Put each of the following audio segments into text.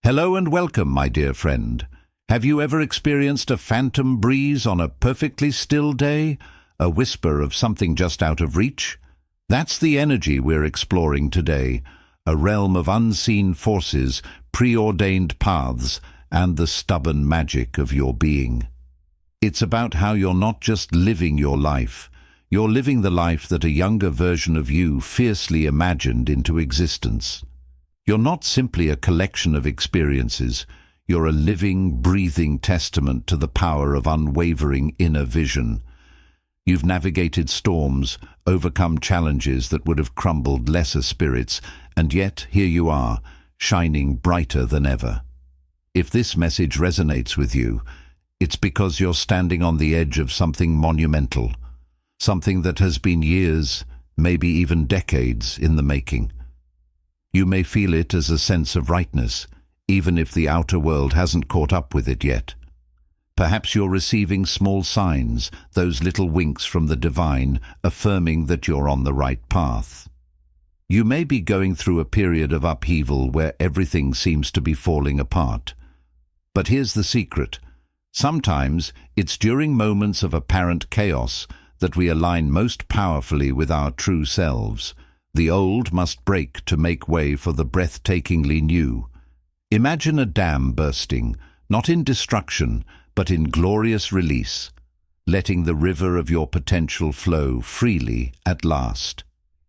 Hello and welcome, my dear friend. Have you ever experienced a phantom breeze on a perfectly still day? A whisper of something just out of reach? That's the energy we're exploring today, a realm of unseen forces, preordained paths, and the stubborn magic of your being. It's about how you're not just living your life, you're living the life that a younger version of you fiercely imagined into existence. You're not simply a collection of experiences, you're a living, breathing testament to the power of unwavering inner vision. You've navigated storms, overcome challenges that would have crumbled lesser spirits, and yet here you are, shining brighter than ever. If this message resonates with you, it's because you're standing on the edge of something monumental, something that has been years, maybe even decades, in the making. You may feel it as a sense of rightness, even if the outer world hasn't caught up with it yet. Perhaps you're receiving small signs, those little winks from the divine, affirming that you're on the right path. You may be going through a period of upheaval where everything seems to be falling apart. But here's the secret. Sometimes it's during moments of apparent chaos that we align most powerfully with our true selves. The old must break to make way for the breathtakingly new. Imagine a dam bursting, not in destruction, but in glorious release, letting the river of your potential flow freely at last.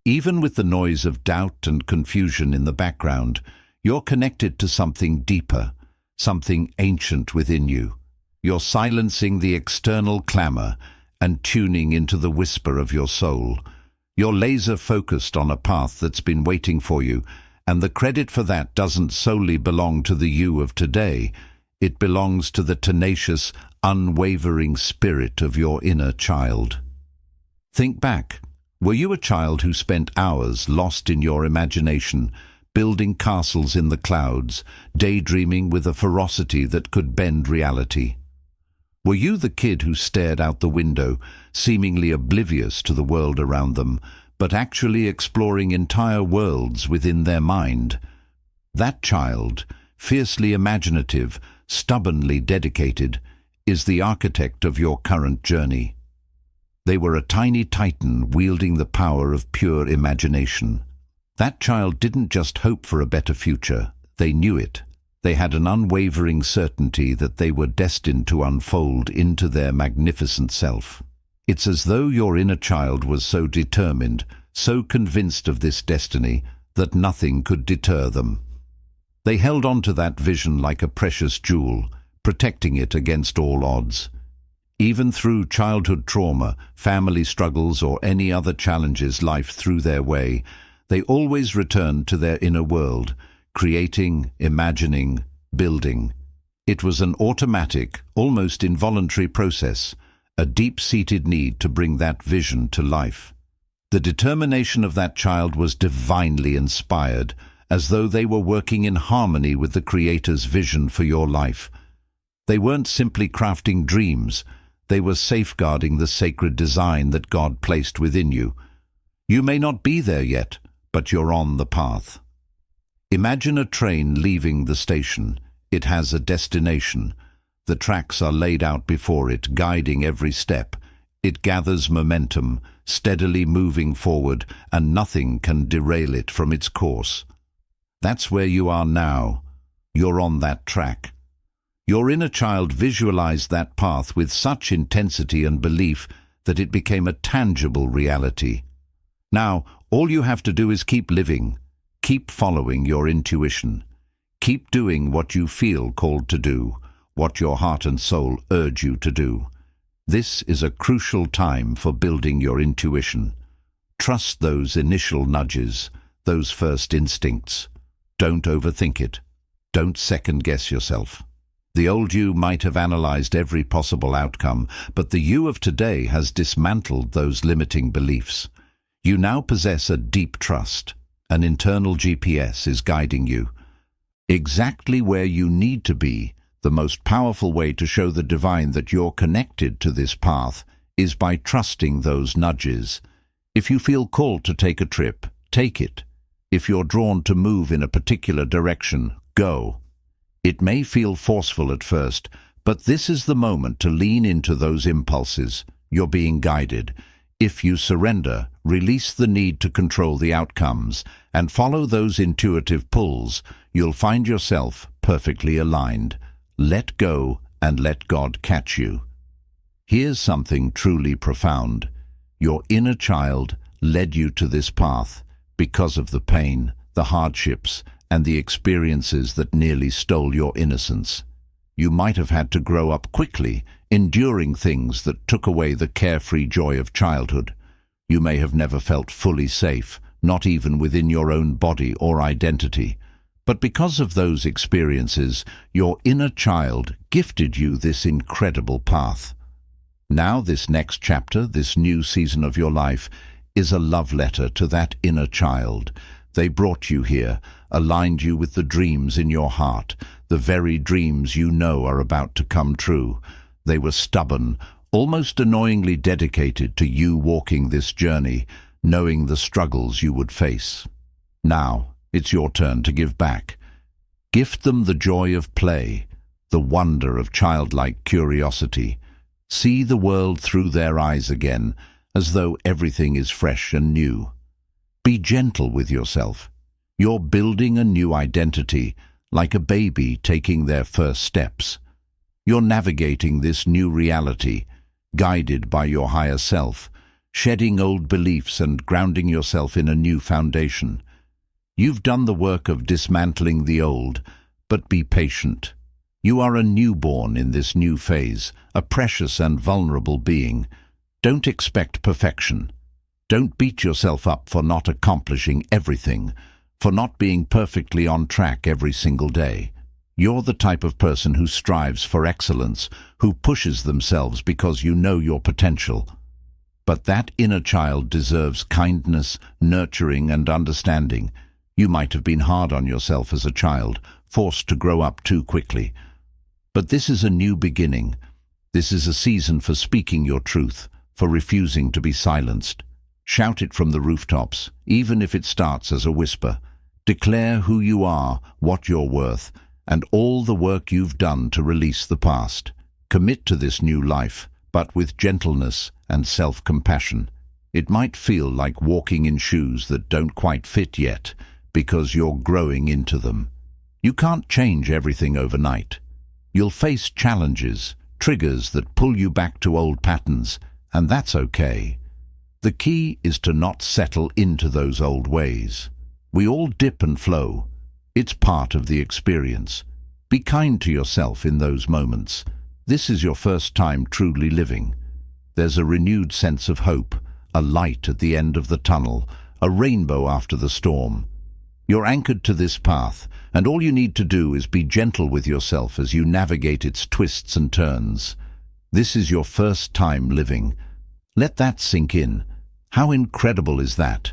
Even with the noise of doubt and confusion in the background, you're connected to something deeper, something ancient within you. You're silencing the external clamor and tuning into the whisper of your soul. You're laser-focused on a path that's been waiting for you, and the credit for that doesn't solely belong to the you of today. It belongs to the tenacious, unwavering spirit of your inner child. Think back. Were you a child who spent hours lost in your imagination, building castles in the clouds, daydreaming with a ferocity that could bend reality? Were you the kid who stared out the window, seemingly oblivious to the world around them, but actually exploring entire worlds within their mind? That child, fiercely imaginative, stubbornly dedicated, is the architect of your current journey. They were a tiny titan wielding the power of pure imagination. That child didn't just hope for a better future, they knew it. They had an unwavering certainty that they were destined to unfold into their magnificent self. It's as though your inner child was so determined, so convinced of this destiny, that nothing could deter them. They held on to that vision like a precious jewel, protecting it against all odds. Even through childhood trauma, family struggles, or any other challenges life threw their way, they always returned to their inner world, creating, imagining, building. It was an automatic, almost involuntary process, a deep-seated need to bring that vision to life. The determination of that child was divinely inspired, as though they were working in harmony with the Creator's vision for your life. They weren't simply crafting dreams, they were safeguarding the sacred design that God placed within you. You may not be there yet, but you're on the path. Imagine a train leaving the station. It has a destination. The tracks are laid out before it, guiding every step. It gathers momentum, steadily moving forward, and nothing can derail it from its course. That's where you are now. You're on that track. Your inner child visualized that path with such intensity and belief that it became a tangible reality. Now, all you have to do is keep living. Keep following your intuition. Keep doing what you feel called to do, what your heart and soul urge you to do. This is a crucial time for building your intuition. Trust those initial nudges, those first instincts. Don't overthink it. Don't second-guess yourself. The old you might have analyzed every possible outcome, but the you of today has dismantled those limiting beliefs. You now possess a deep trust. An internal GPS is guiding you. Exactly where you need to be. The most powerful way to show the divine that you're connected to this path is by trusting those nudges. If you feel called to take a trip, take it. If you're drawn to move in a particular direction, go. It may feel forceful at first, but this is the moment to lean into those impulses. You're being guided. If you surrender, release the need to control the outcomes, and follow those intuitive pulls, you'll find yourself perfectly aligned. Let go and let God catch you. Here's something truly profound. Your inner child led you to this path because of the pain, the hardships, and the experiences that nearly stole your innocence. You might have had to grow up quickly, enduring things that took away the carefree joy of childhood. You may have never felt fully safe, not even within your own body or identity. But because of those experiences, your inner child gifted you this incredible path. Now this next chapter, this new season of your life, is a love letter to that inner child. They brought you here, aligned you with the dreams in your heart, the very dreams you know are about to come true. They were stubborn, almost annoyingly dedicated to you walking this journey, knowing the struggles you would face. Now, it's your turn to give back. Gift them the joy of play, the wonder of childlike curiosity. See the world through their eyes again, as though everything is fresh and new. Be gentle with yourself. You're building a new identity, like a baby taking their first steps. You're navigating this new reality, guided by your higher self, shedding old beliefs and grounding yourself in a new foundation. You've done the work of dismantling the old, but be patient. You are a newborn in this new phase, a precious and vulnerable being. Don't expect perfection. Don't beat yourself up for not accomplishing everything, for not being perfectly on track every single day. You're the type of person who strives for excellence, who pushes themselves because you know your potential. But that inner child deserves kindness, nurturing, and understanding. You might have been hard on yourself as a child, forced to grow up too quickly. But this is a new beginning. This is a season for speaking your truth, for refusing to be silenced. Shout it from the rooftops, even if it starts as a whisper. Declare who you are, what you're worth, and all the work you've done to release the past. Commit to this new life, but with gentleness and self-compassion. It might feel like walking in shoes that don't quite fit yet, because you're growing into them. You can't change everything overnight. You'll face challenges, triggers that pull you back to old patterns, and that's okay. The key is to not settle into those old ways. We all dip and flow. It's part of the experience. Be kind to yourself in those moments. This is your first time truly living. There's a renewed sense of hope, a light at the end of the tunnel, a rainbow after the storm. You're anchored to this path, and all you need to do is be gentle with yourself as you navigate its twists and turns. This is your first time living. Let that sink in. How incredible is that?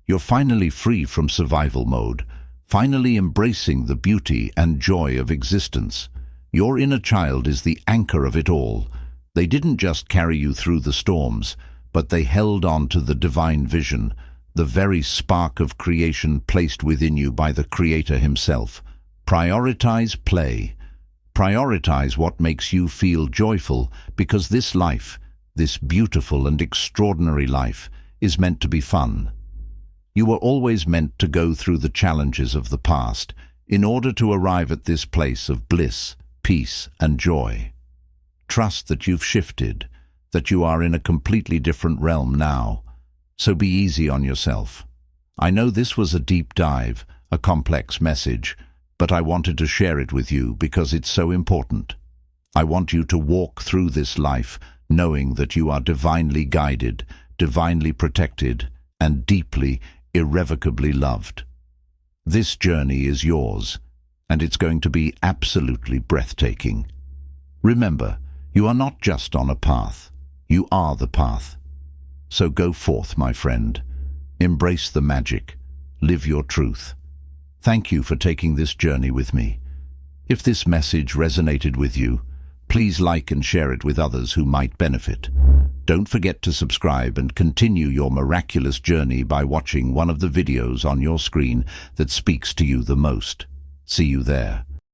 You're finally free from survival mode, finally embracing the beauty and joy of existence. Your inner child is the anchor of it all. They didn't just carry you through the storms, but they held on to the divine vision, the very spark of creation placed within you by the Creator himself. Prioritize play. Prioritize what makes you feel joyful, because this life, this beautiful and extraordinary life, is meant to be fun. You were always meant to go through the challenges of the past in order to arrive at this place of bliss, peace, and joy. Trust that you've shifted, that you are in a completely different realm now. So be easy on yourself. I know this was a deep dive, a complex message, but I wanted to share it with you because it's so important. I want you to walk through this life knowing that you are divinely guided, divinely protected, and deeply, irrevocably loved. This journey is yours, and it's going to be absolutely breathtaking. Remember, you are not just on a path, you are the path. So go forth, my friend. Embrace the magic. Live your truth. Thank you for taking this journey with me. If this message resonated with you, please like and share it with others who might benefit. Don't forget to subscribe and continue your miraculous journey by watching one of the videos on your screen that speaks to you the most. See you there.